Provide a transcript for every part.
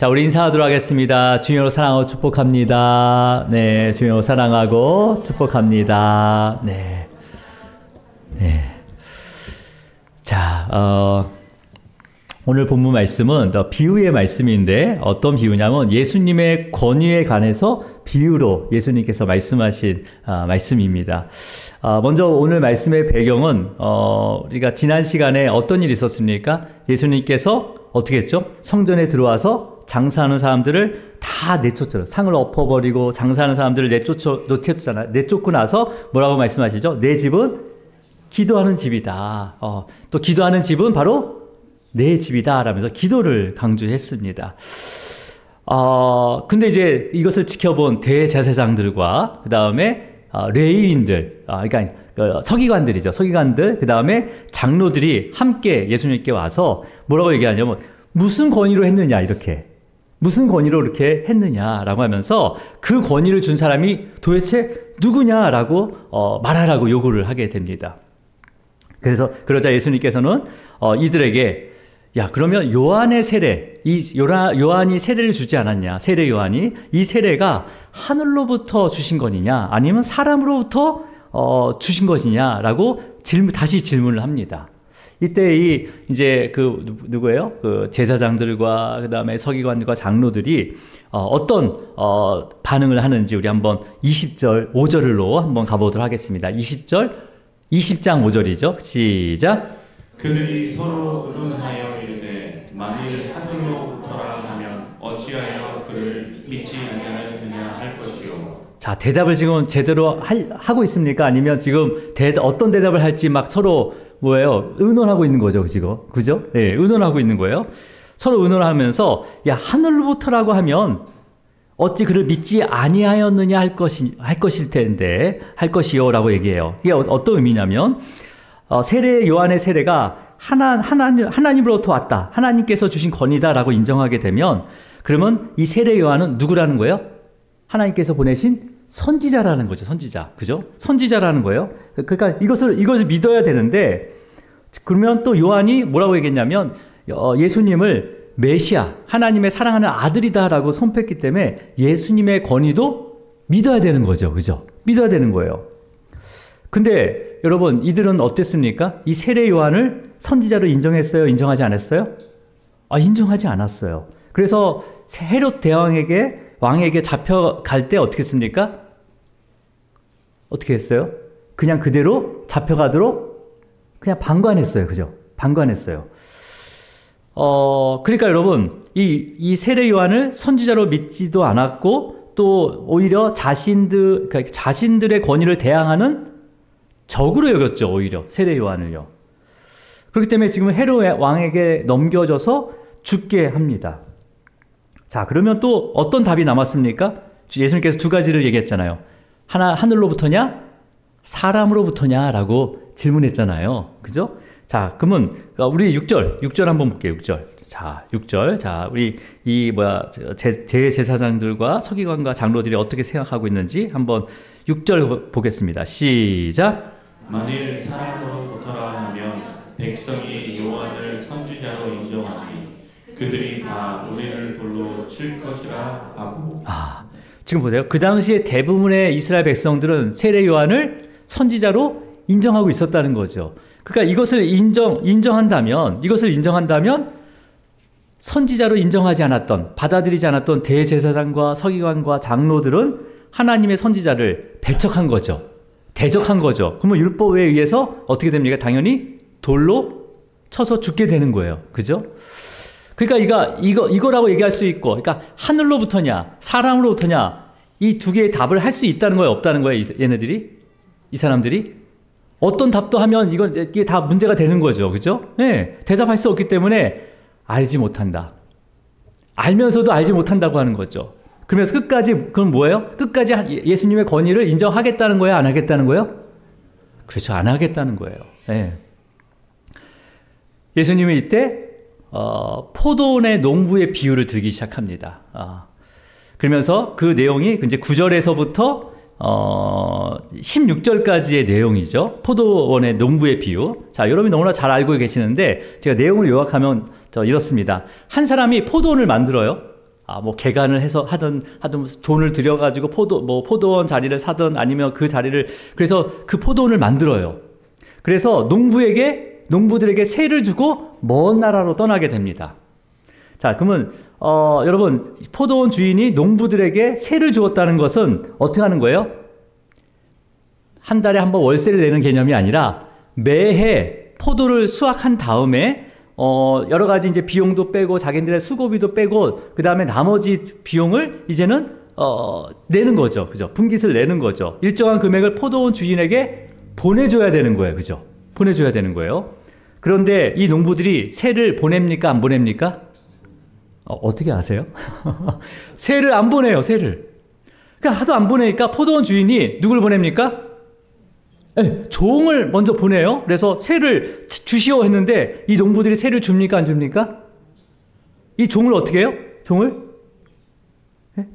자, 우리 인사하도록 하겠습니다. 주님으로 사랑하고 축복합니다. 네, 주님으로 사랑하고 축복합니다. 네. 네. 자, 오늘 본문 말씀은 비유의 말씀인데 어떤 비유냐면 예수님의 권위에 관해서 비유로 예수님께서 말씀하신 말씀입니다. 먼저 오늘 말씀의 배경은 우리가 지난 시간에 어떤 일이 있었습니까? 예수님께서 어떻게 했죠? 성전에 들어와서 장사하는 사람들을 다 내쫓죠. 상을 엎어버리고 장사하는 사람들을 내쫓잖아요. 내쫓고 나서 뭐라고 말씀하시죠? 내 집은 기도하는 집이다. 또 기도하는 집은 바로 내 집이다 라면서 기도를 강조했습니다. 근데 이제 이것을 지켜본 대제사장들과 그 다음에 레위인들, 그러니까 서기관들이죠. 서기관들, 그 다음에 장로들이 함께 예수님께 와서 뭐라고 얘기하냐면 무슨 권위로 했느냐 이렇게. 무슨 권위로 이렇게 했느냐라고 하면서 그 권위를 준 사람이 도대체 누구냐라고 말하라고 요구를 하게 됩니다. 그러자 예수님께서는 이들에게 야, 그러면 요한의 세례, 요한이 세례를 주지 않았냐? 세례 요한이 이 세례가 하늘로부터 주신 것이냐? 아니면 사람으로부터 주신 것이냐라고 다시 질문을 합니다. 이때 이제 누구예요? 그 제사장들과 그 다음에 서기관들과 장로들이 어떤 반응을 하는지 우리 한번 20절 5절로 한번 가보도록 하겠습니다. 20장 5절이죠. 시작. 그들이 서로 의논하여 이르되 만일 하늘로부터라 하면 어찌하여 그를 믿지 아니하느냐 할 것이요. 자, 대답을 지금 제대로 하고 있습니까? 아니면 지금 어떤 대답을 할지 막 서로 뭐예요? 의논하고 있는 거죠, 지금. 그죠? 네, 의논하고 있는 거예요. 서로 의논하면서 야, 하늘로부터라고 하면 어찌 그를 믿지 아니하였느냐 할 것일 텐데 할 것이요라고 얘기해요. 이게 어떤 의미냐면 세례 요한의 세례가 하나님으로부터 왔다. 하나님께서 주신 권위다라고 인정하게 되면 그러면 이 세례 요한은 누구라는 거예요? 하나님께서 보내신 선지자라는 거죠. 선지자. 그죠? 선지자라는 거예요. 그러니까 이것을 믿어야 되는데 그러면 또 요한이 뭐라고 얘기했냐면 예수님을 메시아, 하나님의 사랑하는 아들이다라고 선포했기 때문에 예수님의 권위도 믿어야 되는 거죠. 그죠? 믿어야 되는 거예요. 근데 여러분 이들은 어땠습니까? 이 세례 요한을 선지자로 인정했어요? 인정하지 않았어요? 인정하지 않았어요. 그래서 헤롯 왕에게 잡혀갈 때 어떻게 했습니까? 어떻게 했어요? 그냥 그대로 잡혀가도록 그냥 방관했어요. 그죠? 방관했어요. 그러니까 여러분 이 세례 요한을 선지자로 믿지도 않았고 또 오히려 자신들의 권위를 대항하는 적으로 여겼죠. 오히려 세례 요한을요. 그렇기 때문에 지금 헤롯 왕에게 넘겨져서 죽게 합니다. 자, 그러면 또 어떤 답이 남았습니까? 예수님께서 두 가지를 얘기했잖아요. 하나 하늘로부터냐? 사람으로부터냐라고 질문했잖아요. 그죠? 자, 그러면 우리 6절 한번 볼게요. 6절. 자, 6절. 자, 우리 대제사장들과 서기관과 장로들이 어떻게 생각하고 있는지 한번 6절 보겠습니다. 시작. 만일 사람으로부터라 하면 백성이 요한을 선지자로 인정하니 그들이 다 우리를 돌로 칠 것이라 하고. 지금 보세요. 그 당시에 대부분의 이스라엘 백성들은 세례 요한을 선지자로 인정하고 있었다는 거죠. 그러니까 이것을 인정한다면 선지자로 인정하지 않았던, 받아들이지 않았던 대제사장과 서기관과 장로들은 하나님의 선지자를 배척한 거죠. 대적한 거죠. 그러면 율법에 의해서 어떻게 됩니까? 당연히 돌로 쳐서 죽게 되는 거예요. 그죠? 그러니까 이거라고 얘기할 수 있고, 그러니까 하늘로부터냐, 사람으로부터냐, 이 두 개의 답을 할 수 있다는 거예요, 없다는 거예요, 이 사람들이? 어떤 답도 하면 이게 다 문제가 되는 거죠. 그죠? 네. 대답할 수 없기 때문에 알지 못한다. 알면서도 알지 못한다고 하는 거죠. 그러면서 그럼 뭐예요? 끝까지 예수님의 권위를 인정하겠다는 거예요? 안 하겠다는 거예요? 그렇죠. 안 하겠다는 거예요. 네. 예수님이 이때 포도원의 농부의 비유를 들기 시작합니다. 그러면서 그 내용이 이제 9절에서부터 16절까지의 내용이죠. 포도원의 농부의 비유. 자, 여러분이 너무나 잘 알고 계시는데 제가 내용을 요약하면 이렇습니다. 한 사람이 포도원을 만들어요. 뭐 개간을 해서 하든 돈을 들여가지고 포도원 자리를 사든 아니면 그 자리를 그래서 그 포도원을 만들어요. 그래서 농부들에게 세를 주고 먼 나라로 떠나게 됩니다. 자, 그러면 여러분 포도원 주인이 농부들에게 세를 주었다는 것은 어떻게 하는 거예요? 한 달에 한 번 월세를 내는 개념이 아니라 매해 포도를 수확한 다음에 여러 가지 이제 비용도 빼고 자기들의 수고비도 빼고 그 다음에 나머지 비용을 이제는 내는 거죠, 그죠? 분깃을 내는 거죠. 일정한 금액을 포도원 주인에게 보내줘야 되는 거예요, 그죠? 보내줘야 되는 거예요. 그런데 이 농부들이 세를 보냅니까, 안 보냅니까? 어떻게 아세요? 세를 안 보내요, 세를. 그러니까 하도 안 보내니까 포도원 주인이 누굴 보냅니까? 종을 먼저 보내요. 그래서 세를 주시오 했는데 이 농부들이 세를 줍니까, 안 줍니까? 이 종을 어떻게 해요?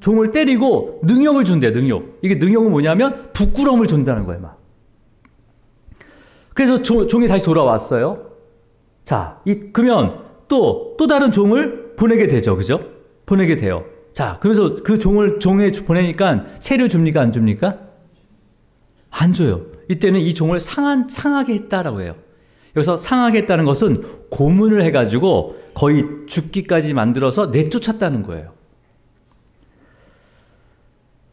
종을 때리고 능욕을 준대요, 능욕. 이게 능욕은 뭐냐면 부끄러움을 준다는 거예요, 막. 그래서 종이 다시 돌아왔어요. 자, 그러면 또 다른 종을 보내게 되죠, 그죠? 보내게 돼요. 자, 그래서 그 종에 보내니까 세를 줍니까, 안 줍니까? 안 줘요. 이때는 이 종을 상하게 했다라고 해요. 여기서 상하게 했다는 것은 고문을 해가지고 거의 죽기까지 만들어서 내쫓았다는 거예요.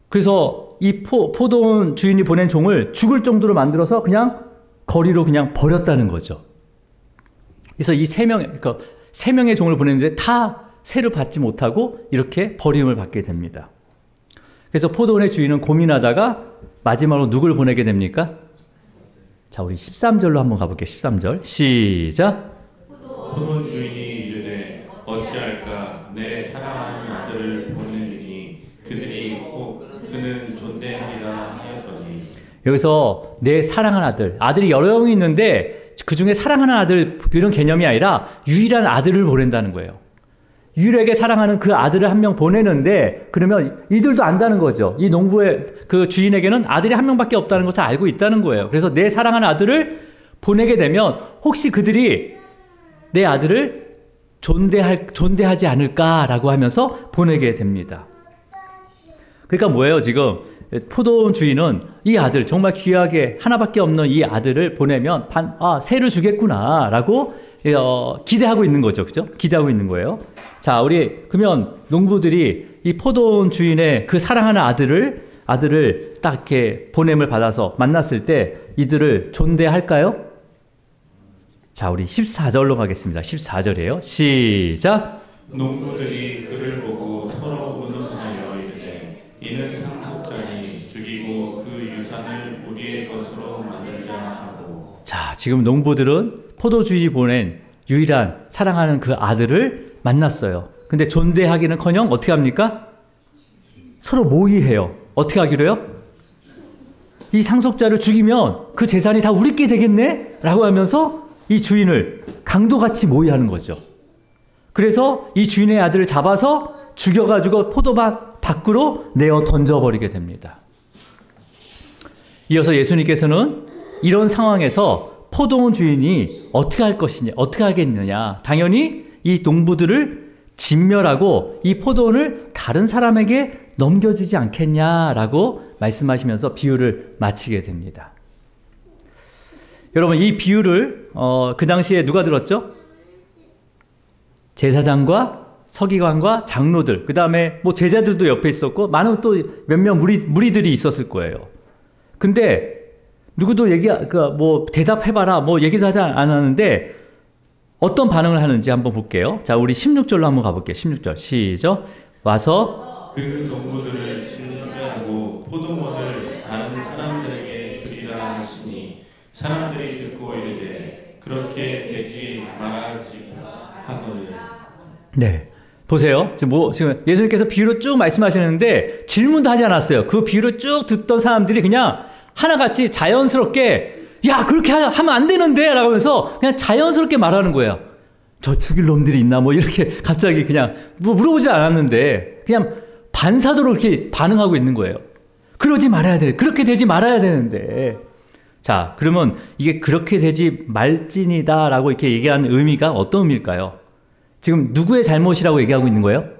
그래서 이 포도원 주인이 보낸 종을 죽을 정도로 만들어서 그냥 거리로 그냥 버렸다는 거죠. 그래서 이 그러니까 세 명의 종을 보냈는데 다 세를 받지 못하고 이렇게 버림을 받게 됩니다. 그래서 포도원의 주인은 고민하다가 마지막으로 누굴 보내게 됩니까? 자, 우리 13절로 한번 가볼게요. 13절 시작. 포도원 주인이 이르되 어찌할까 내 사랑하는 아들을 보내리니 그들이 혹 그는 존대하리라 하였더니. 여기서 내 사랑하는 아들이 여러 명이 있는데 그 중에 사랑하는 아들 이런 개념이 아니라 유일한 아들을 보낸다는 거예요. 유일하게 사랑하는 그 아들을 한 명 보내는데 그러면 이들도 안다는 거죠. 이 농부의 그 주인에게는 아들이 한 명밖에 없다는 것을 알고 있다는 거예요. 그래서 내 사랑하는 아들을 보내게 되면 혹시 그들이 내 아들을 존대하지 않을까라고 하면서 보내게 됩니다. 그러니까 뭐예요, 지금? 포도원 주인은 이 아들, 정말 귀하게 하나밖에 없는 이 아들을 보내면 세를 주겠구나라고 기대하고 있는 거죠. 그죠? 기대하고 있는 거예요. 자, 그러면 농부들이 이 포도원 주인의 그 사랑하는 아들을 딱 이렇게 보냄을 받아서 만났을 때 이들을 존대할까요? 자, 우리 14절로 가겠습니다. 14절이에요. 시작. 농부들이 그를 보고 서로 운운하여 이르되 이는 상속자니 죽이고 그 유산을 우리의 것으로 만들자 하고. 자, 지금 농부들은 포도주인이 보낸 유일한 사랑하는 그 아들을 만났어요. 근데 존대하기는커녕 어떻게 합니까? 서로 모의해요. 어떻게 하기로 해요? 이 상속자를 죽이면 그 재산이 다 우리께 되겠네? 라고 하면서 이 주인을 강도같이 모의하는 거죠. 그래서 이 주인의 아들을 잡아서 죽여가지고 포도밭 밖으로 내어 던져버리게 됩니다. 이어서 예수님께서는 이런 상황에서 포도원 주인이 어떻게 하겠느냐. 당연히 이 농부들을 진멸하고 이 포도원을 다른 사람에게 넘겨주지 않겠냐라고 말씀하시면서 비유를 마치게 됩니다. 여러분, 이 비유를 그 당시에 누가 들었죠? 제사장과 서기관과 장로들, 그 다음에 뭐 제자들도 옆에 있었고 많은 또 몇몇 무리들이 있었을 거예요. 근데 누구도 대답해봐라 뭐 얘기도 하지 않았는데 어떤 반응을 하는지 한번 볼게요. 자, 우리 16절로 한번 가볼게요. 16절 시작. 와서 그 농부들을 진멸하고 포도원을 다른 사람들에게 주리라 하시니 사람들이 듣고 이르되 그렇게 되지 말아지 하거늘. 네, 보세요. 지금 예수님께서 비유를 쭉 말씀하시는데 질문도 하지 않았어요. 그 비유를 쭉 듣던 사람들이 그냥 하나같이 자연스럽게 야, 그렇게 하면 안 되는데 라고 하면서 그냥 자연스럽게 말하는 거예요. 저 죽일 놈들이 있나 뭐 이렇게 갑자기 그냥 뭐 물어보지 않았는데 그냥 반사적으로 이렇게 반응하고 있는 거예요. 그러지 말아야 돼. 그렇게 되지 말아야 되는데. 자, 그러면 이게 그렇게 되지 말지니다 라고 이렇게 얘기하는 의미가 어떤 의미일까요? 지금 누구의 잘못이라고 얘기하고 있는 거예요?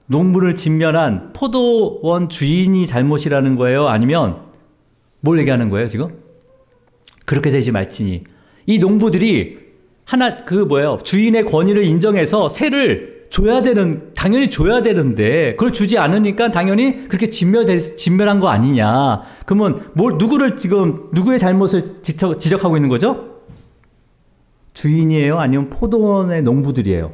농부를 진멸한 포도원 주인이 잘못이라는 거예요? 아니면 뭘 얘기하는 거예요, 지금? 그렇게 되지 말지니. 이 농부들이 주인의 권위를 인정해서 세를 당연히 줘야 되는데, 그걸 주지 않으니까 당연히 그렇게 진멸한 거 아니냐. 그러면 누구의 잘못을 지적하고 있는 거죠? 주인이에요? 아니면 포도원의 농부들이에요?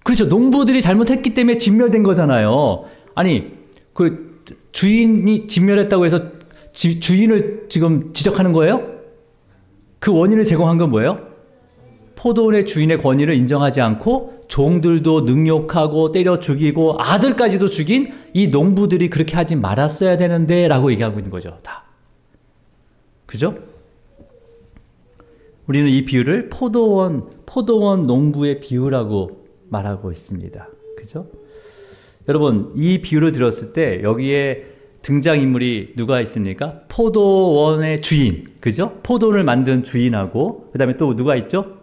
그렇죠. 농부들이 잘못했기 때문에 진멸된 거잖아요. 아니, 그 주인이 진멸했다고 해서 주인을 지금 지적하는 거예요? 그 원인을 제공한 건 뭐예요? 포도원의 주인의 권위를 인정하지 않고 종들도 능욕하고 때려 죽이고 아들까지도 죽인 이 농부들이 그렇게 하지 말았어야 되는데 라고 얘기하고 있는 거죠. 다. 그죠? 우리는 이 비유를 포도원 농부의 비유라고 말하고 있습니다. 그죠? 여러분, 이 비유를 들었을 때 여기에 등장인물이 누가 있습니까? 포도원의 주인, 그죠? 포도원을 만든 주인하고, 그 다음에 또 누가 있죠?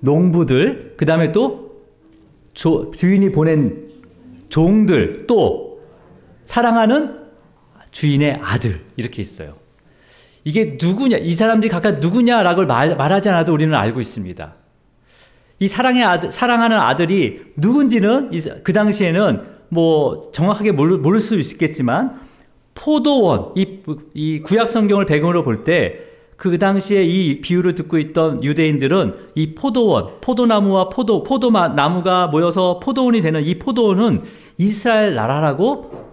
농부들, 그 다음에 또 주인이 보낸 종들, 또 사랑하는 주인의 아들, 이렇게 있어요. 이게 누구냐, 이 사람들이 각각 누구냐라고 말하지 않아도 우리는 알고 있습니다. 이 사랑하는 아들이 누군지는 그 당시에는 뭐 정확하게 모를 수 있겠지만, 포도원, 이 구약 성경을 배경으로 볼 때 그 당시에 이 비유를 듣고 있던 유대인들은 이 포도원, 포도나무와 포도나무가 모여서 포도원이 되는 이 포도원은 이스라엘 나라라고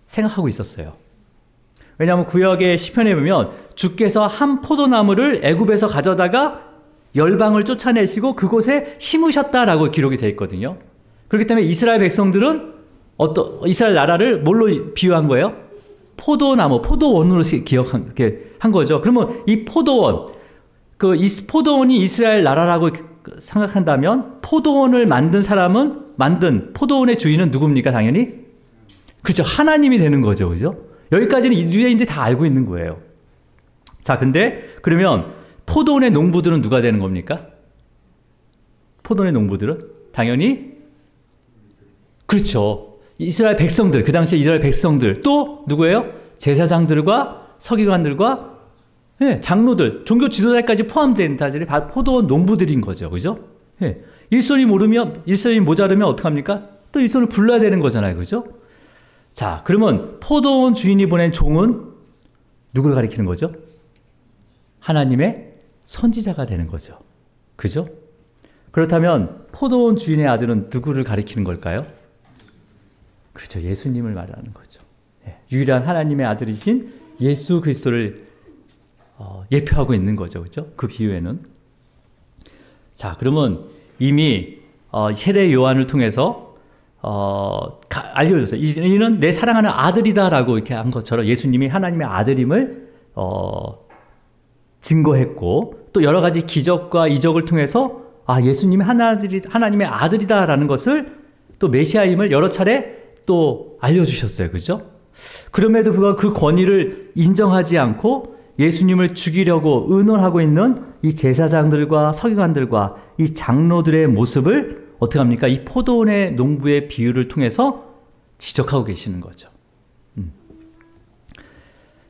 생각하고 있었어요. 왜냐하면 구약의 시편에 보면 주께서 한 포도나무를 애굽에서 가져다가 열방을 쫓아내시고 그곳에 심으셨다라고 기록이 되어 있거든요. 그렇기 때문에 이스라엘 백성들은 이스라엘 나라를 뭘로 비유한 거예요? 포도나무, 포도원으로 한 거죠. 그러면 이 포도원, 이 포도원이 이스라엘 나라라고 생각한다면 포도원을 만든 포도원의 주인은 누굽니까? 당연히? 그렇죠. 하나님이 되는 거죠. 그죠? 여기까지는 유대인들이 다 알고 있는 거예요. 자, 근데 그러면 포도원의 농부들은 누가 되는 겁니까? 포도원의 농부들은 당연히 그렇죠. 이스라엘 백성들, 그 당시에 이스라엘 백성들, 또 누구예요? 제사장들과 서기관들과 장로들, 종교 지도자까지 포함된 자들이 포도원 농부들인 거죠. 그죠? 일손이 모자르면 어떡합니까? 또 일손을 불러야 되는 거잖아요. 그죠? 자, 그러면 포도원 주인이 보낸 종은 누구를 가리키는 거죠? 하나님의 선지자가 되는 거죠. 그죠? 그렇다면 포도원 주인의 아들은 누구를 가리키는 걸까요? 그렇죠. 예수님을 말하는 거죠. 유일한 하나님의 아들이신 예수 그리스도를 예표하고 있는 거죠. 그렇죠? 그 비유에는. 자, 그러면 이미 세례 요한을 통해서 알려줬어요. 이는 내 사랑하는 아들이다라고 이렇게 한 것처럼 예수님이 하나님의 아들임을 증거했고, 또 여러 가지 기적과 이적을 통해서 예수님이 하나님의 아들이다라는 것을, 또 메시아임을 여러 차례 또 알려주셨어요. 그죠? 그럼에도 불구하고 그 권위를 인정하지 않고 예수님을 죽이려고 의논하고 있는 이 제사장들과 서기관들과 이 장로들의 모습을 어떻게 합니까? 이 포도원의 농부의 비유를 통해서 지적하고 계시는 거죠.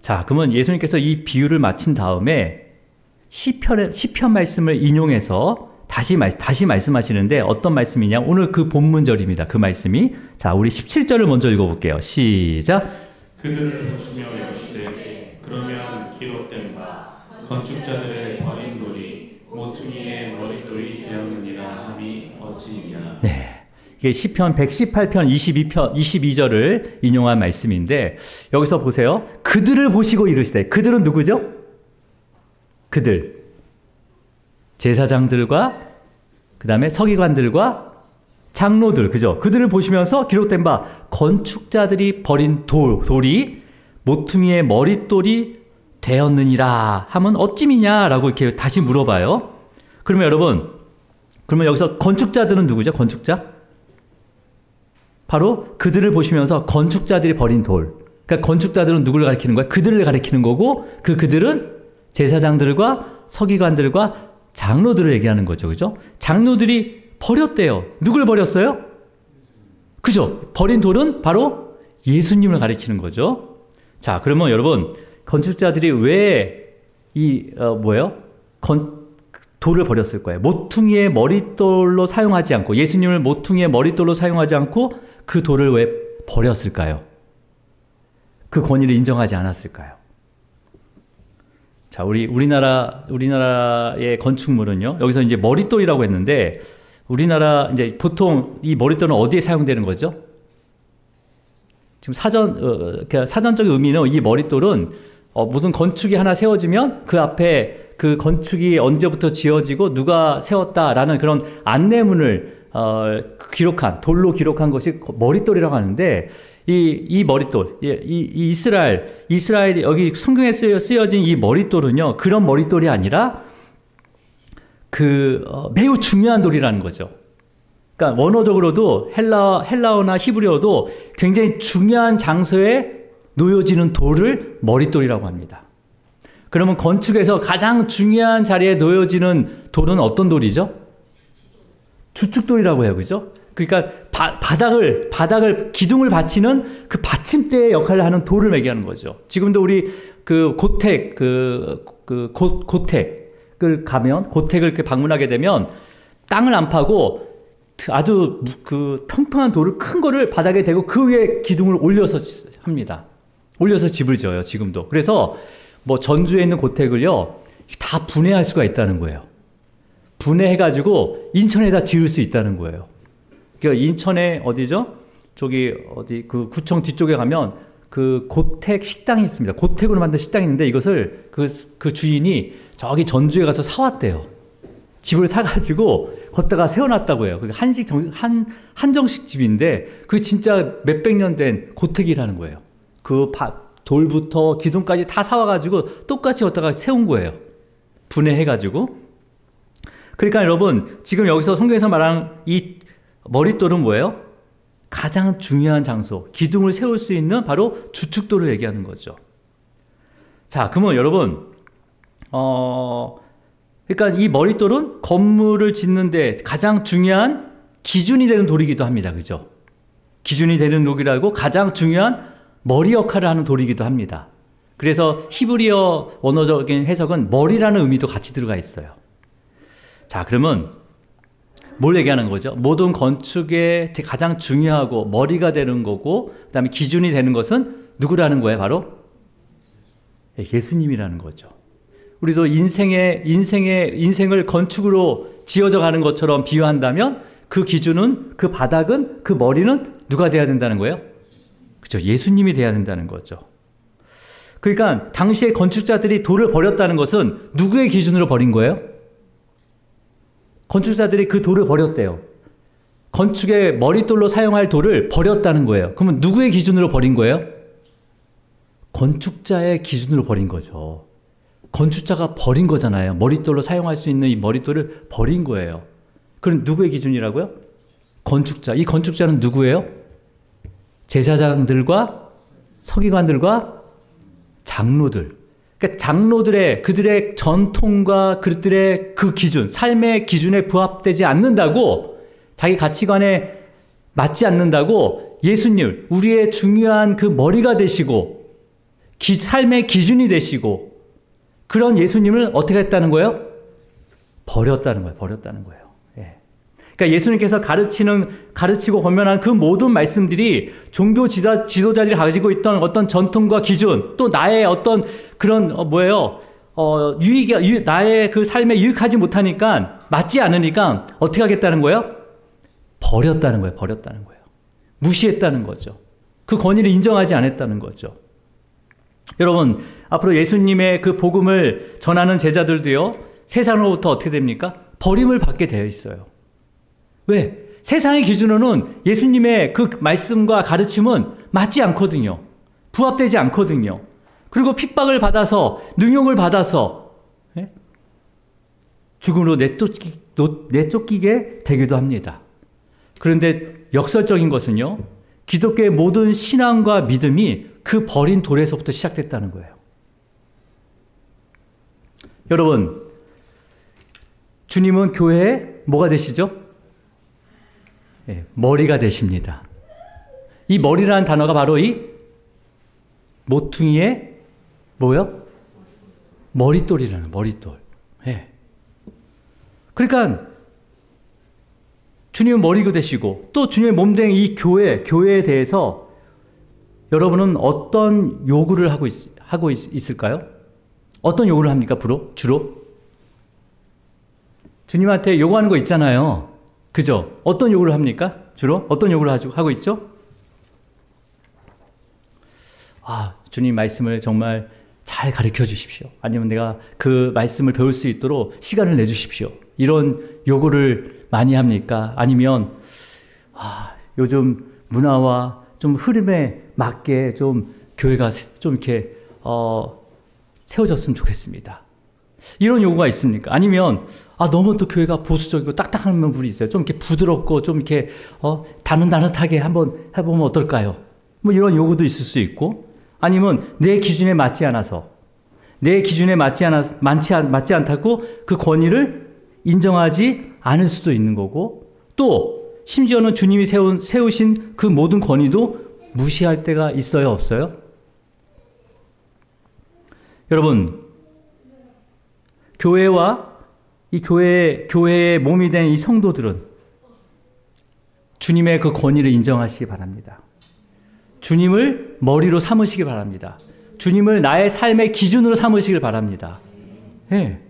자, 그러면 예수님께서 이 비유를 마친 다음에 시편 말씀을 인용해서 다시 말씀하시는데 어떤 말씀이냐? 오늘 그 본문절입니다. 그 말씀이. 자, 우리 17절을 먼저 읽어볼게요. 시작. 그들을 보시며 이르시되 그러면 기록된 바 건축자들의 버린 돌이 모퉁이의 머릿돌이 되었느니라 함이 어찌이냐. 네, 이게 시편 118편 22절을 인용한 말씀인데, 여기서 보세요. 그들을 보시고 이르시되, 그들은 누구죠? 그들, 제사장들과 그 다음에 서기관들과 장로들, 그죠? 그들을 보시면서 기록된 바 건축자들이 버린 돌이 모퉁이의 머릿돌이 되었느니라 하면 어찌미냐라고 이렇게 다시 물어봐요. 그러면 여러분, 여기서 건축자들은 누구죠? 건축자? 바로 그들을 보시면서 건축자들이 버린 돌. 그러니까 건축자들은 누구를 가리키는 거야? 그들을 가리키는 거고, 그들은 제사장들과 서기관들과 장로들을 얘기하는 거죠. 그죠? 장로들이 버렸대요. 누굴 버렸어요? 그죠? 버린 돌은 바로 예수님을 가리키는 거죠. 자, 그러면 여러분, 건축자들이 왜 돌을 버렸을 거예요? 모퉁이의 머릿돌로 사용하지 않고, 예수님을 모퉁이의 머릿돌로 사용하지 않고 그 돌을 왜 버렸을까요? 그 권위를 인정하지 않았을까요? 자, 우리나라의 건축물은요, 여기서 이제 머릿돌이라고 했는데, 우리나라 이제 보통 이 머릿돌은 어디에 사용되는 거죠? 지금 사전적인 의미는 이 머릿돌은 모든 건축이 하나 세워지면 그 앞에 그 건축이 언제부터 지어지고 누가 세웠다라는 그런 안내문을 돌로 기록한 것이 머릿돌이라고 하는데, 이 머릿돌, 이 이스라엘 여기 성경에 쓰여진 이 머릿돌은요, 그런 머릿돌이 아니라 매우 중요한 돌이라는 거죠. 그러니까 원어적으로도 헬라어나 히브리어도 굉장히 중요한 장소에 놓여지는 돌을 머릿돌이라고 합니다. 그러면 건축에서 가장 중요한 자리에 놓여지는 돌은 어떤 돌이죠? 주축돌이라고 해요. 그죠? 그러니까 바닥을 기둥을 받치는 그 받침대의 역할을 하는 돌을 얘기하는 거죠. 지금도 우리 고택을 가면, 고택을 이렇게 방문하게 되면 땅을 안 파고 아주 평평한 돌을 큰 거를 바닥에 대고 그 위에 기둥을 올려서 합니다. 올려서 집을 지어요, 지금도. 그래서 전주에 있는 고택을요, 다 분해할 수가 있다는 거예요. 분해해가지고 인천에다 지을 수 있다는 거예요. 그러니까 인천에 어디죠? 그 구청 뒤쪽에 가면 그 고택 식당이 있습니다. 고택으로 만든 식당이 있는데 이것을 그 주인이 저기 전주에 가서 사왔대요. 집을 사가지고 걷다가 세워놨다고 해요. 한정식 집인데 그게 진짜 몇백 년 된 고택이라는 거예요. 돌부터 기둥까지 다 사와가지고 똑같이 걷다가 세운 거예요. 분해해가지고. 그러니까 여러분, 지금 여기서 성경에서 말하는 이 머릿돌은 뭐예요? 가장 중요한 장소, 기둥을 세울 수 있는 바로 주축돌을 얘기하는 거죠. 자, 그러면 여러분, 그러니까 이 머릿돌은 건물을 짓는데 가장 중요한 기준이 되는 돌이기도 합니다. 그죠? 기준이 되는 돌이라고 가장 중요한 머리 역할을 하는 돌이기도 합니다. 그래서 히브리어 원어적인 해석은 머리라는 의미도 같이 들어가 있어요. 자, 그러면 뭘 얘기하는 거죠? 모든 건축에 가장 중요하고 머리가 되는 거고, 그 다음에 기준이 되는 것은 누구라는 거예요? 바로 예수님이라는 거죠. 우리도 인생을 건축으로 지어져 가는 것처럼 비유한다면 그 기준은, 그 바닥은, 그 머리는 누가 돼야 된다는 거예요? 그렇죠. 예수님이 돼야 된다는 거죠. 그러니까 당시에 건축자들이 돌을 버렸다는 것은 누구의 기준으로 버린 거예요? 건축자들이 그 돌을 버렸대요. 건축의 머릿돌로 사용할 돌을 버렸다는 거예요. 그러면 누구의 기준으로 버린 거예요? 건축자의 기준으로 버린 거죠. 건축자가 버린 거잖아요. 머릿돌로 사용할 수 있는 이 머릿돌을 버린 거예요. 그럼 누구의 기준이라고요? 건축자. 이 건축자는 누구예요? 제사장들과 서기관들과 장로들. 그러니까 장로들의 그들의 전통과 그들의 그 기준, 삶의 기준에 부합되지 않는다고, 자기 가치관에 맞지 않는다고 예수님, 우리의 중요한 그 머리가 되시고 삶의 기준이 되시고 그런 예수님을 어떻게 했다는 거예요? 버렸다는 거예요. 예. 그러니까 예수님께서 가르치고 권면한 그 모든 말씀들이 종교 지도자들이 가지고 있던 어떤 전통과 기준, 또 나의 어떤 그런 나의 그 삶에 유익하지 못하니까, 맞지 않으니까 어떻게 하겠다는 거예요? 버렸다는 거예요. 무시했다는 거죠. 그 권위를 인정하지 않았다는 거죠. 여러분, 앞으로 예수님의 그 복음을 전하는 제자들도요, 세상으로부터 어떻게 됩니까? 버림을 받게 되어 있어요. 왜? 세상의 기준으로는 예수님의 그 말씀과 가르침은 맞지 않거든요. 부합되지 않거든요. 그리고 핍박을 받아서, 능욕을 받아서 죽음으로 내쫓기게 되기도 합니다. 그런데 역설적인 것은요, 기독교의 모든 신앙과 믿음이 그 버린 돌에서부터 시작됐다는 거예요. 여러분, 주님은 교회에 뭐가 되시죠? 머리가 되십니다. 이 머리라는 단어가 바로 이 모퉁이의 뭐요? 머릿돌이라는 머릿돌. 예. 그러니까 주님은 머리가 되시고 또 주님의 몸된 이 교회에 대해서 여러분은 어떤 요구를 하고 있을까요? 어떤 요구를 합니까? 주로? 주님한테 요구하는 거 있잖아요. 그죠? 어떤 요구를 합니까? 주로? 어떤 요구를 하고 있죠? 주님 말씀을 정말 잘 가르쳐 주십시오. 아니면 내가 그 말씀을 배울 수 있도록 시간을 내주십시오. 이런 요구를 많이 합니까? 아니면 요즘 문화와 좀 흐름에 맞게 좀 교회가 좀 이렇게 세워졌으면 좋겠습니다. 이런 요구가 있습니까? 아니면 너무 또 교회가 보수적이고 딱딱한 분이 있어요. 좀 이렇게 부드럽고 좀 이렇게 다릇다릇하게 한번 해보면 어떨까요? 뭐 이런 요구도 있을 수 있고, 아니면 내 기준에 맞지 않아서, 내 기준에 맞지 않다고 그 권위를 인정하지 않을 수도 있는 거고, 또 심지어는 주님이 세우신 그 모든 권위도 무시할 때가 있어요, 없어요? 여러분, 교회와 이 교회의 몸이 된 이 성도들은 주님의 그 권위를 인정하시기 바랍니다. 주님을 머리로 삼으시기 바랍니다. 주님을 나의 삶의 기준으로 삼으시길 바랍니다. 예.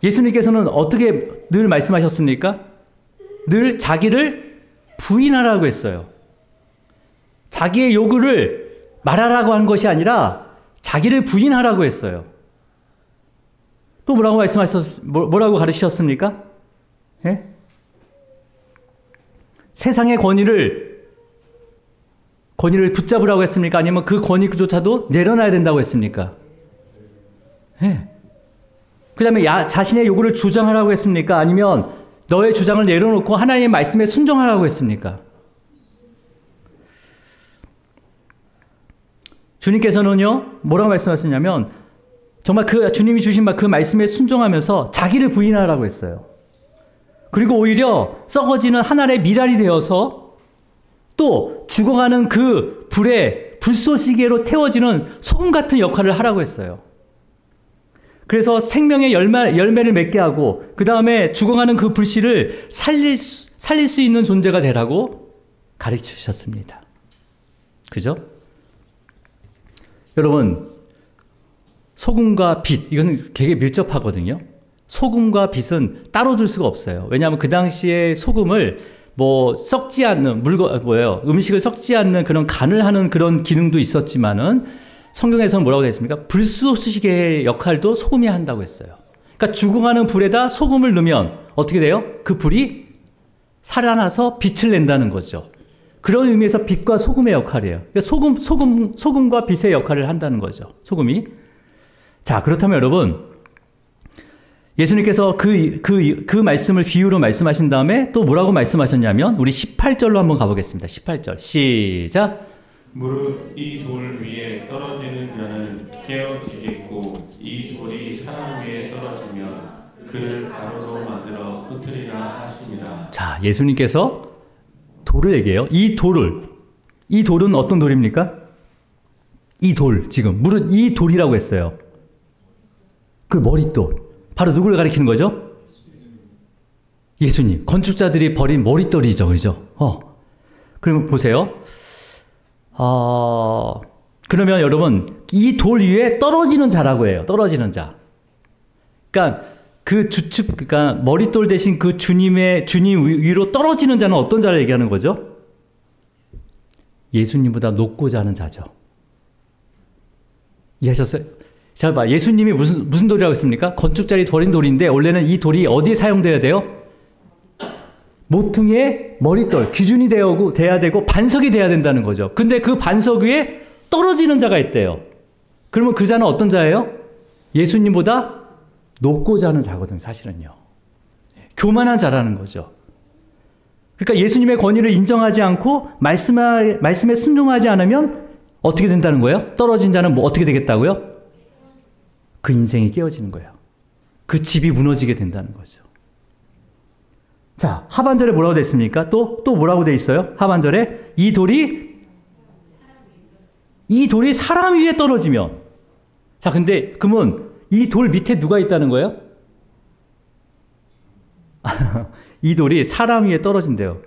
예수님께서는 어떻게 늘 말씀하셨습니까? 늘 자기를 부인하라고 했어요. 자기의 요구를 말하라고 한 것이 아니라 자기를 부인하라고 했어요. 또 뭐라고 가르치셨습니까? 예? 세상의 권위를 붙잡으라고 했습니까? 아니면 그 권위조차도 내려놔야 된다고 했습니까? 예. 그 다음에 자신의 요구를 주장하라고 했습니까? 아니면 너의 주장을 내려놓고 하나님의 말씀에 순종하라고 했습니까? 주님께서는요, 뭐라고 말씀하셨냐면, 정말 주님이 주신 그 말씀에 순종하면서 자기를 부인하라고 했어요. 그리고 오히려 썩어지는 한 알의 미랄이 되어서 또 죽어가는 그 불쏘시개로 태워지는 소금 같은 역할을 하라고 했어요. 그래서 생명의 열매를 맺게 하고, 그 다음에 죽어가는 그 불씨를 살릴 수 있는 존재가 되라고 가르치셨습니다. 그죠? 여러분, 소금과 빛, 이건 되게 밀접하거든요. 소금과 빛은 따로 둘 수가 없어요. 왜냐하면 그 당시에 소금을 썩지 않는 음식을 썩지 않는 그런 간을 하는 그런 기능도 있었지만은 성경에서는 뭐라고 되어 있습니까? 불쏘시개의 역할도 소금이 한다고 했어요. 그러니까 죽어가는 불에다 소금을 넣으면 어떻게 돼요? 그 불이 살아나서 빛을 낸다는 거죠. 그런 의미에서 빛과 소금의 역할이에요. 그러니까 소금과 빛의 역할을 한다는 거죠. 소금이. 자, 그렇다면 여러분, 예수님께서 그 말씀을 비유로 말씀하신 다음에 또 뭐라고 말씀하셨냐면, 우리 18절로 한번 가보겠습니다. 18절. 시작. 무릇 이 돌 위에 떨어지는 자는 깨어지겠고, 이 돌이 사람 위에 떨어지면 그를 가루로 만들어 흩으리라 하시니라. 자, 예수님께서 돌을 얘기해요. 이 돌은 어떤 돌입니까? 무릇 이 돌이라고 했어요. 그 머릿돌. 바로 누구를 가리키는 거죠? 예수님. 건축자들이 버린 머릿돌이죠. 그죠? 그러면 보세요. 그러면 여러분, 이 돌 위에 떨어지는 자라고 해요. 떨어지는 자. 그러니까 그러니까 머릿돌 대신 그 주님 위로 떨어지는 자는 어떤 자를 얘기하는 거죠? 예수님보다 높고자 하는 자죠. 이해하셨어요? 자, 봐. 예수님이 무슨 돌이라고 했습니까? 건축자들이 버린 돌인데, 원래는 이 돌이 어디에 사용돼야 돼요? 모퉁이의 머릿돌, 기준이 돼야 되고 반석이 돼야 된다는 거죠. 근데 그 반석 위에 떨어지는 자가 있대요. 그러면 그 자는 어떤 자예요? 예수님보다 높고자 하는 자거든요, 사실은요. 교만한 자라는 거죠. 그러니까 예수님의 권위를 인정하지 않고 말씀에 순종하지 않으면 어떻게 된다는 거예요? 떨어진 자는 어떻게 되겠다고요? 그 인생이 깨어지는 거예요. 그 집이 무너지게 된다는 거죠. 자, 하반절에 뭐라고 돼 있습니까? 또 뭐라고 돼 있어요? 하반절에 이 돌이 사람 위에 떨어지면. 자, 근데 그러면 이 돌 밑에 누가 있다는 거예요? 이 돌이 사람 위에 떨어진대요.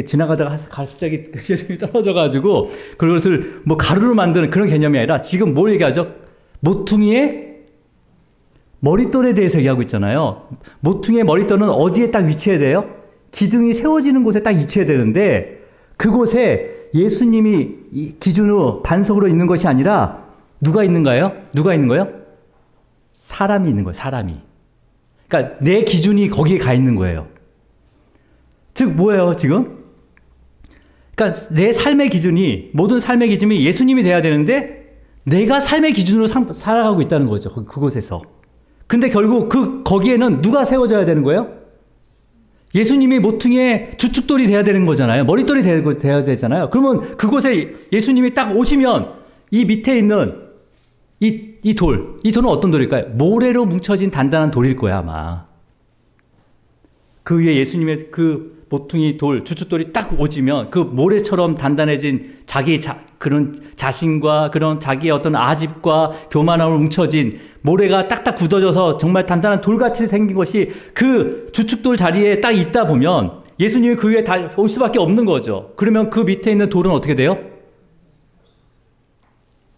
지나가다가 갑자기 예수님이 떨어져가지고 그것을 뭐 가루로 만드는 그런 개념이 아니라 지금 뭘 얘기하죠? 모퉁이의 머릿돌에 대해서 얘기하고 있잖아요. 모퉁이의 머릿돌은 어디에 딱 위치해야 돼요? 기둥이 세워지는 곳에 딱 위치해야 되는데 그곳에 예수님이 기준으로 반석으로 있는 것이 아니라 누가 있는가요? 누가 있는 거예요? 사람이 있는 거예요. 사람이. 그러니까 내 기준이 거기에 가 있는 거예요. 즉 뭐예요 지금? 그러니까 내 삶의 기준이 모든 삶의 기준이 예수님이 돼야 되는데 내가 삶의 기준으로 살아가고 있다는 거죠. 그곳에서. 근데 결국 거기에는 누가 세워져야 되는 거예요? 예수님이 모퉁이의 주축돌이 돼야 되는 거잖아요. 머릿돌이 돼야 되잖아요. 그러면 그곳에 예수님이 딱 오시면 이 밑에 있는 이 돌은 어떤 돌일까요? 모래로 뭉쳐진 단단한 돌일 거야 아마. 그 위에 예수님의 그 모퉁이 돌, 주춧돌이 딱 오지면 그 모래처럼 단단해진 그런 자신과 그런 자기의 어떤 아집과 교만함을 뭉쳐진 모래가 딱딱 굳어져서 정말 단단한 돌같이 생긴 것이 그 주춧돌 자리에 딱 있다 보면 예수님이 그 위에 다 올 수밖에 없는 거죠. 그러면 그 밑에 있는 돌은 어떻게 돼요?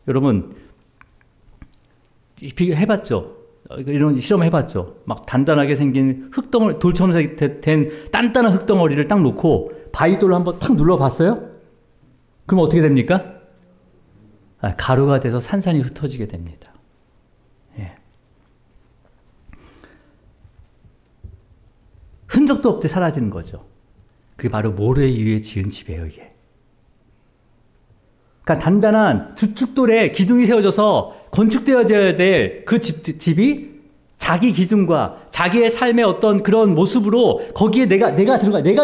여러분, 해봤죠? 이런 실험 해봤죠? 막 단단하게 생긴 흙덩어리, 돌처럼 된 단단한 흙덩어리를 딱 놓고 바위돌로 한번 탁 눌러봤어요? 그럼 어떻게 됩니까? 가루가 돼서 산산이 흩어지게 됩니다. 예. 흔적도 없이 사라지는 거죠. 그게 바로 모래 위에 지은 집이에요, 이게. 그러니까 단단한 주축돌에 기둥이 세워져서 건축되어져야 될 그 집이 자기 기준과 자기의 삶의 어떤 그런 모습으로 거기에 내가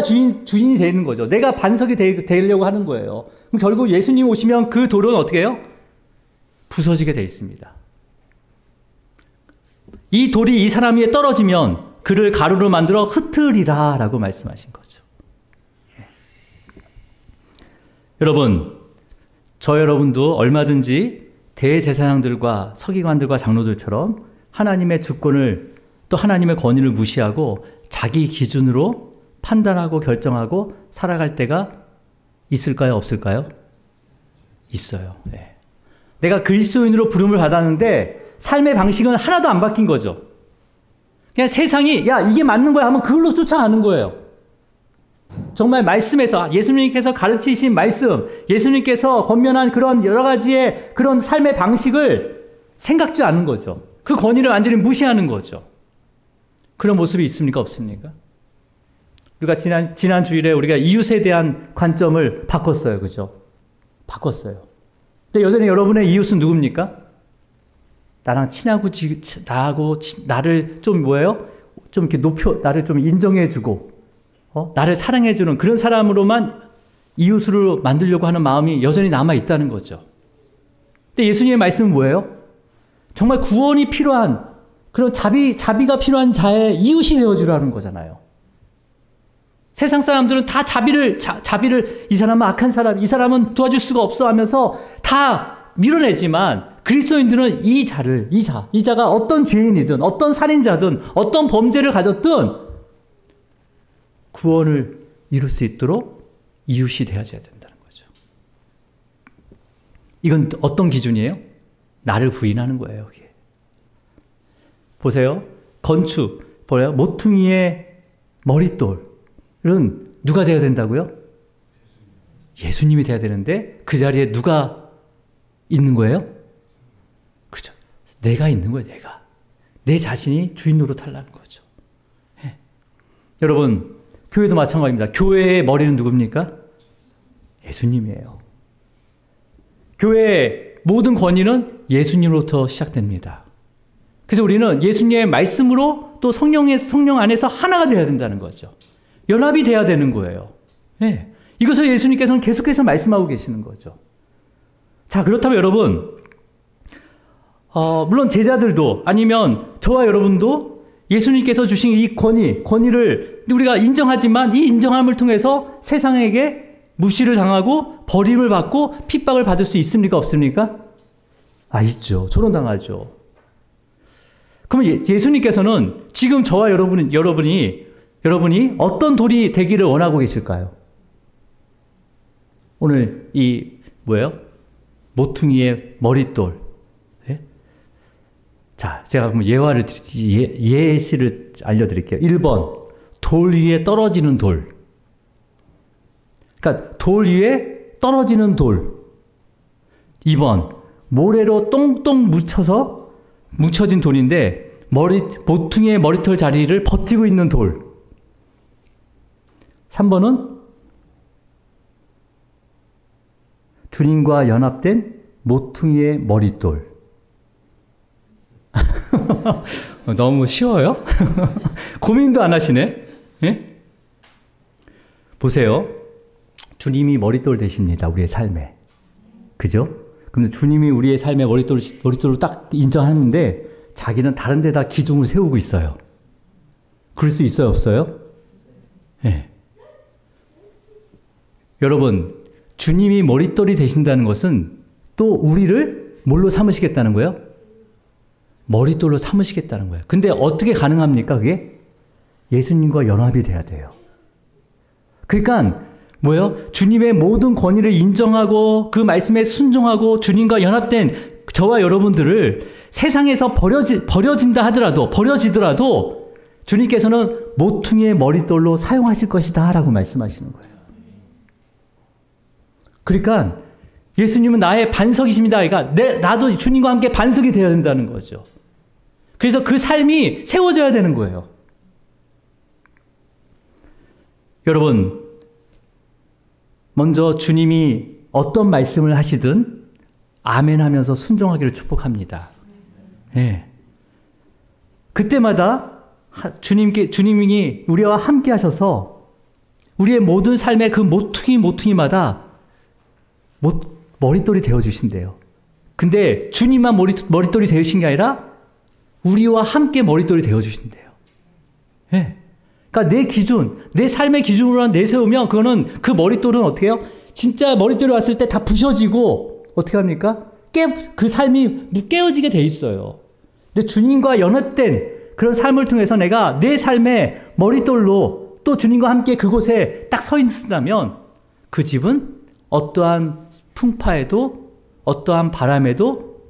주인이 되는 거죠. 내가 반석이 되려고 하는 거예요. 그럼 결국 예수님 오시면 그 돌은 어떻게 해요? 부서지게 돼 있습니다. 이 돌이 이 사람 위에 떨어지면 그를 가루로 만들어 흩으리라 라고 말씀하신 거죠. 예. 여러분, 저 여러분도 얼마든지 대제사장들과 서기관들과 장로들처럼 하나님의 주권을 또 하나님의 권위를 무시하고 자기 기준으로 판단하고 결정하고 살아갈 때가 있을까요? 없을까요? 있어요. 네. 내가 그리스도인으로 부름을 받았는데 삶의 방식은 하나도 안 바뀐 거죠. 그냥 세상이 야 이게 맞는 거야 하면 그걸로 쫓아가는 거예요. 정말 말씀에서 예수님께서 가르치신 말씀, 예수님께서 권면한 그런 여러 가지의 그런 삶의 방식을 생각지 않는 거죠. 그 권위를 완전히 무시하는 거죠. 그런 모습이 있습니까? 없습니까? 우리가 지난 주일에 우리가 이웃에 대한 관점을 바꿨어요. 그죠? 바꿨어요. 근데 여전히 여러분의 이웃은 누굽니까? 나랑 친하고, 나를 좀 뭐예요? 좀 이렇게 나를 좀 인정해주고, 나를 사랑해주는 그런 사람으로만 이웃으로 만들려고 하는 마음이 여전히 남아있다는 거죠. 근데 예수님의 말씀은 뭐예요? 정말 구원이 필요한 그런 자비가 필요한 자의 이웃이 되어주라는 거잖아요. 세상 사람들은 다 자비를 이 사람은 악한 사람, 이 사람은 도와줄 수가 없어 하면서 다 밀어내지만 그리스도인들은 이 자가 어떤 죄인이든 어떤 살인자든 어떤 범죄를 가졌든 구원을 이룰 수 있도록 이웃이 되어져야 된다는 거죠. 이건 어떤 기준이에요? 나를 부인하는 거예요. 이게. 보세요. 모퉁이의 머릿돌은 누가 되어야 된다고요? 예수님이 되어야 되는데 그 자리에 누가 있는 거예요? 그죠? 내가 있는 거예요. 내가. 내 자신이 주인 노릇하려는 거죠. 네. 여러분 교회도 마찬가지입니다. 교회의 머리는 누굽니까? 예수님이에요. 교회의 모든 권위는 예수님으로부터 시작됩니다. 그래서 우리는 예수님의 말씀으로 또 성령 안에서 하나가 되어야 된다는 거죠. 연합이 돼야 되는 거예요. 네. 이것을 예수님께서는 계속해서 말씀하고 계시는 거죠. 자, 그렇다면 여러분, 물론 제자들도 아니면 저와 여러분도 예수님께서 주신 이 권위를 우리가 인정하지만 이 인정함을 통해서 세상에게 무시를 당하고 버림을 받고 핍박을 받을 수 있습니까? 없습니까? 있죠. 조롱당하죠. 그러면 예수님께서는 지금 저와 여러분이 어떤 돌이 되기를 원하고 계실까요? 오늘 모퉁이의 머릿돌. 예? 자, 제가 그럼 예시를 알려드릴게요. 1번, 돌 위에 떨어지는 돌. 그러니까 돌 위에 떨어지는 돌. 2번, 모래로 똥똥 묻혀진 돌인데 모퉁이의 머리털 자리를 버티고 있는 돌. 3번은 주님과 연합된 모퉁이의 머릿돌. 너무 쉬워요? 고민도 안 하시네? 예? 보세요. 주님이 머릿돌 되십니다. 우리의 삶에. 그죠? 근데 주님이 우리의 삶의 머릿돌을 딱 인정하는데 자기는 다른 데다 기둥을 세우고 있어요. 그럴 수 있어요? 없어요? 예. 여러분, 주님이 머릿돌이 되신다는 것은 또 우리를 뭘로 삼으시겠다는 거예요? 머릿돌로 삼으시겠다는 거예요. 근데 어떻게 가능합니까, 그게? 예수님과 연합이 돼야 돼요. 그러니까 주님의 모든 권위를 인정하고 그 말씀에 순종하고 주님과 연합된 저와 여러분들을 세상에서 버려지더라도 주님께서는 모퉁이의 머릿돌로 사용하실 것이다 라고 말씀하시는 거예요. 그러니까 예수님은 나의 반석이십니다. 그러니까 나도 주님과 함께 반석이 되어야 된다는 거죠. 그래서 그 삶이 세워져야 되는 거예요. 여러분, 먼저 주님이 어떤 말씀을 하시든 아멘 하면서 순종하기를 축복합니다. 네. 그때마다 주님이 우리와 함께 하셔서 우리의 모든 삶의 그 모퉁이마다 머릿돌이 되어주신대요. 근데 주님만 머릿돌이 되신 게 아니라 우리와 함께 머릿돌이 되어주신대요. 네. 그러니까 내 삶의 기준으로 내세우면 그 머릿돌은 어떻게 해요? 진짜 머릿돌이 왔을 때 다 부셔지고 어떻게 합니까? 그 삶이 깨어지게 돼 있어요. 근데 주님과 연합된 그런 삶을 통해서 내가 내 삶의 머릿돌로 또 주님과 함께 그곳에 딱 서 있는다면 그 집은 어떠한 풍파에도 어떠한 바람에도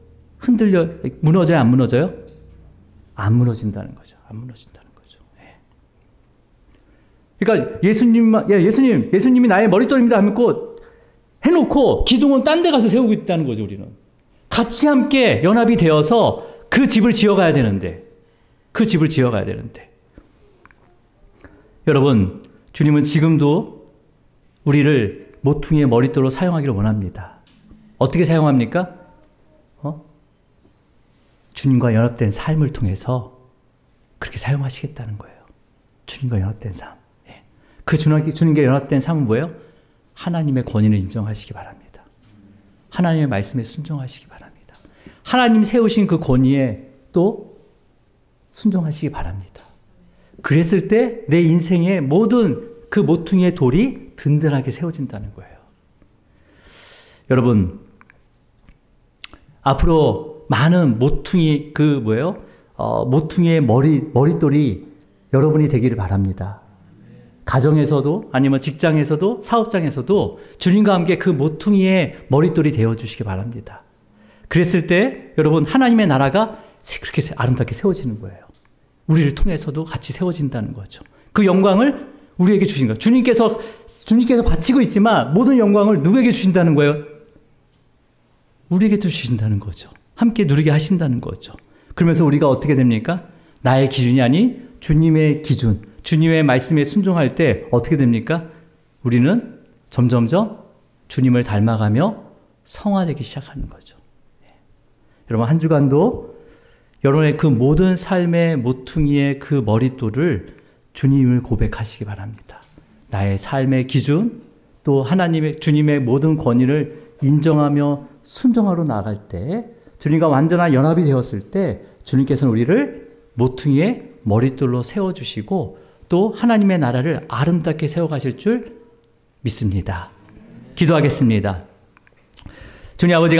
무너져요? 안 무너져요? 안 무너진다는 거죠. 안 무너진다는 거죠. 네. 그러니까 예수님이 나의 머릿돌입니다 하면 해놓고 기둥은 딴 데 가서 세우고 있다는 거죠. 우리는 같이 함께 연합이 되어서 그 집을 지어가야 되는데 여러분, 주님은 지금도 우리를 모퉁이의 머릿돌로 사용하기를 원합니다. 어떻게 사용합니까? 주님과 연합된 삶을 통해서 그렇게 사용하시겠다는 거예요. 주님과 연합된 삶. 예. 그 주님과 연합된 삶은 뭐예요? 하나님의 권위를 인정하시기 바랍니다. 하나님의 말씀에 순종하시기 바랍니다. 하나님 세우신 그 권위에 또 순종하시기 바랍니다. 그랬을 때 내 인생의 모든 그 모퉁이의 돌이 든든하게 세워진다는 거예요. 여러분, 앞으로 많은 모퉁이의 머릿돌이 여러분이 되기를 바랍니다. 가정에서도 아니면 직장에서도 사업장에서도 주님과 함께 그 모퉁이의 머릿돌이 되어주시기 바랍니다. 그랬을 때 여러분, 하나님의 나라가 그렇게 아름답게 세워지는 거예요. 우리를 통해서도 같이 세워진다는 거죠. 그 영광을 우리에게 주신 거예요. 주님께서 바치고 있지만 모든 영광을 누구에게 주신다는 거예요? 우리에게 주신다는 거죠. 함께 누리게 하신다는 거죠. 그러면서 우리가 어떻게 됩니까? 나의 기준이 아닌 주님의 기준, 주님의 말씀에 순종할 때 어떻게 됩니까? 우리는 점점점 주님을 닮아가며 성화되기 시작하는 거죠. 여러분, 한 주간도 여러분의 그 모든 삶의 모퉁이의 그 머릿돌을 주님을 고백하시기 바랍니다. 나의 삶의 기준, 또 주님의 모든 권위를 인정하며 순종하러 나갈 때, 주님과 완전한 연합이 되었을 때 주님께서는 우리를 모퉁이의 머릿돌로 세워주시고 또 하나님의 나라를 아름답게 세워가실 줄 믿습니다. 기도하겠습니다. 주님 아버지